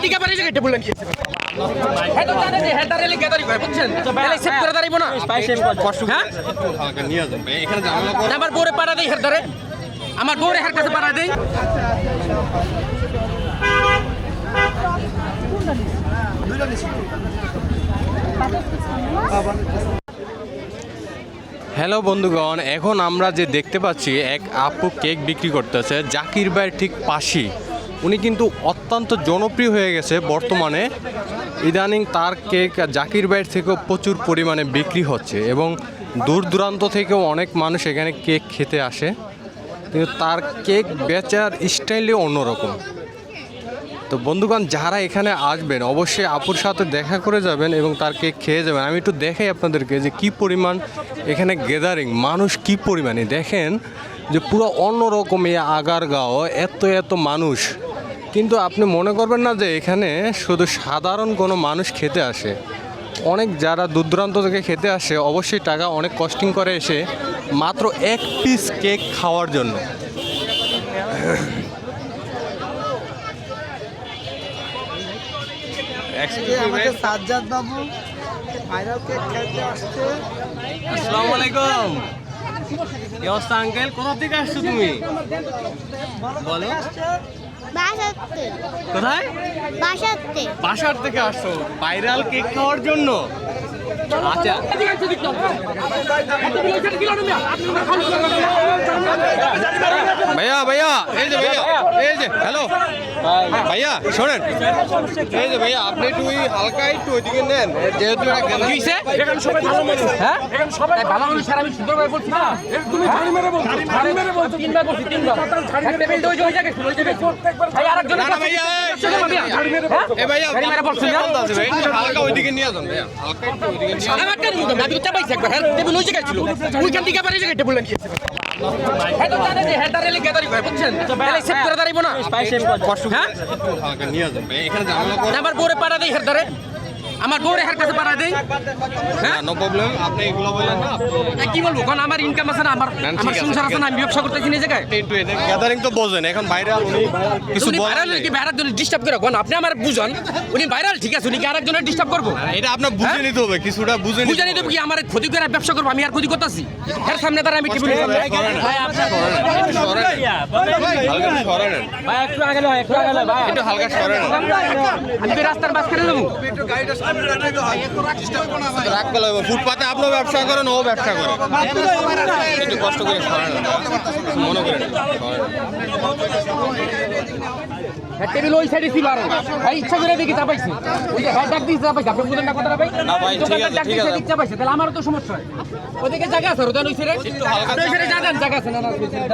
থেকে পারে জায়গা টেবিল লাগিয়েছে হেড জানে যে হেডার এলে গ্যাদারি করে বুঝছেন তাহলে সেভ করে দাঁড়াইবো না কষ্ট হ্যাঁ একটু হালকা নিয়ে যান ভাই এখানে ঝামেলা করে আমার বউরে পাড়া দেই হেডারে আমার বউরে হেড কাছে পাড়া দেই হ্যালো বন্ধুগণ, এখন আমরা যে দেখতে পাচ্ছি এক আপু কেক বিক্রি করতেছে জাকির ভাইয়ের ঠিক পাশেই। উনি কিন্তু অত্যন্ত জনপ্রিয় হয়ে গেছে বর্তমানে। ইদানিং তার কেক জাকির ভাইয়ের থেকেও প্রচুর পরিমাণে বিক্রি হচ্ছে এবং দূর দূরান্ত থেকেও অনেক মানুষ এখানে কেক খেতে আসে, কিন্তু তার কেক বেচার স্টাইলই অন্যরকম। তো বন্ধুগণ, যারা এখানে আসবেন অবশ্যই আপুর সাথে দেখা করে যাবেন এবং তার কেক খেয়ে যাবেন। আমি একটু দেখাই আপনাদেরকে যে কী পরিমাণ এখানে গ্যাদারিং, মানুষ কী পরিমাণে দেখেন যে পুরো অন্যরকম এই আগারগাঁও এত মানুষ। কিন্তু আপনি মনে করবেন না যে এখানে শুধু সাধারণ কোনো মানুষ খেতে আসে, অনেক যারা দূর দূরান্ত থেকে খেতে আসে অবশ্যই টাকা অনেক কস্টিং করে এসে মাত্র এক পিস কেক খাওয়ার জন্য। সাজ্জাদ বাবু ভাইরাল কেক খেতে আসছে। আসসালামু আলাইকুম। কি অবস্থা আঙ্কেল? কোথা থেকে আসছো তুমি? বলো। কোথায়? বাসার থেকে আসছো ভাইরাল কেক খাওয়ার জন্য? আচ্ছা ভাইয়া এই যে হ্যালো ভাইয়া শোনেন, এই যে ভাইয়া আপনি একটু হালকা একটু ওইদিকে নেন, যেহেতু হ্যাঁ সবাই ভালো মানুষ স্যার, আমি সুন্দরভাবে বলছি না তুমি ঝাড়ি মেরে বলছো, ঝাড়ি মেরে বলছো তিনবার বলছি তিনবার একটা টেবিল ওই জায়গায় ওই জায়গায় ভাই আরেকজন ভাইয়া এ ভাইয়া ঝাড়ি মেরে বলছেন না ভাই, হালকা ওইদিকে নিয়ে যান ভাইয়া, হালকা একটু ওইদিকে নিয়ে যান। আমার কেন আমি তো চাপাইছি একবার টেবিল ওই জায়গায় ছিল ওইখান থেকে পারে জায়গায় টেবিল লাগিয়েছে হেড জানে যে হেডার এলে গ্যাদারি করে বুঝছেন তাহলে সেভ করে দাঁড়াইবো না কষ্ট হ্যাঁ একটু হালকা নিয়ে যান ভাই, এখানে ঝামেলা করে আমার বউরে পাড়া দেই হেডারে আমার বউরে হেড কাছে পাড়া দেই হ্যাঁ নো প্রবলেম। আপনি এগুলো বললেন না, কি বলবো কারণ আমার ইনকাম আছে না, আমার সংসার আছে না, আমি ব্যবসা করতেছি না জায়গায় একটু গ্যাদারিং তো বোঝেন এখন ভাইরাল, উনি কিছু উনি বলেন ভাইরাল কি ভাইরাল ডিস্টার্ব করে কোন আপনি আমার বুঝান উনি ভাইরাল ঠিক আছে উনি কি আরেকজনের ডিস্টার্ব করবো? এটা আপনার বুঝে নিতে হবে, কিছুটা বুঝে নিতে বুঝানি দেবো কি আমার ক্ষতি করে ব্যবসা করবো, আমি আর ক্ষতি করতেছি এর সামনে তারা আমি টেবিল ভাই আপনার ভাই একটু আগে লয় একটু আগে লয় ভাই একটু হালকা সরেন, আমি তো রাস্তার বাস করে দেবো একটু গাড়িটা সামনে রাখলে তো হয় ডিস্টার্ব করো না ভাই। রাখতে লাগবে। ফুটপাতে আপনিও ব্যবসা করেন, ও ব্যবসা করে, একটু কষ্ট করে সরেন, মনে করেন টেবিল ওই সাইডে ছিল আর ভাই ইচ্ছা করে দেখি চাপাইছে ওই যে হেড ডাক দিয়ে চাপাইছে আপনি বুঝেন না কথাটা ভাই না ভাই, ঠিক আছে, ঠিক আছে। চাপাইছে তাহলে আমারও তো সমস্যা হয় ওদিকে জায়গা আছে ওদের ওই সাইডে আপনি ওই সাইডে যাবেন জায়গা আছে না না ওই সাইডে